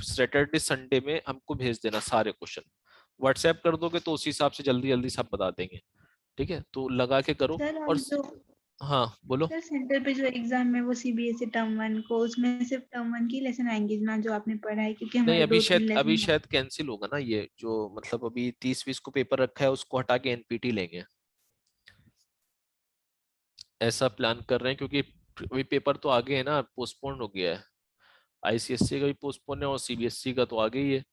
सैटरडे संडे में हमको भेज देना सारे क्वेश्चन। व्हाट्सएप कर दोगे तो उसी हिसाब से जल्दी जल्दी सब बता देंगे, ठीक है। तो लगा के करो। सर और जो हाँ बोलो। सर सेंटर पे जो एग्जाम है वो CBSE टर्म 1 को, उसमें सिर्फ टर्म 1 की लेसन आएंगी ना जो आपने पढ़ा है? क्योंकि नहीं हमारे अभी 2-3 अभी लेसन शायद कैंसिल होगा ना ये, जो मतलब अभी 30-20 को पेपर रखा है उसको हटा के एनपीटी लेंगे, ऐसा प्लान कर रहे हैं। क्योंकि अभी पेपर तो आगे है ना, पोस्टपोन हो गया है। आईसीएससी का भी पोस्टपोन है और सीबीएसई का तो आगे ही है।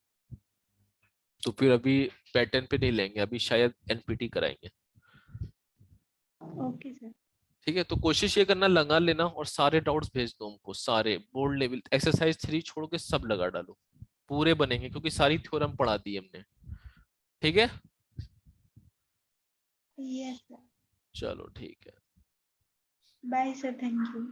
तो फिर अभी पैटर्न पे नहीं लेंगे, अभी शायद एनपीटी कराएंगे। Okay sir. ठीक है, तो कोशिश ये करना लगा लेना और सारे डाउट्स भेज दो हमको, सारे बोर्ड लेवल एक्सरसाइज 3 छोड़ के सब लगा डालो, पूरे बनेंगे क्योंकि सारी थ्योरम पढ़ा दी हमने, ठीक है। Yes sir. चलो ठीक है। Bye sir, thank you.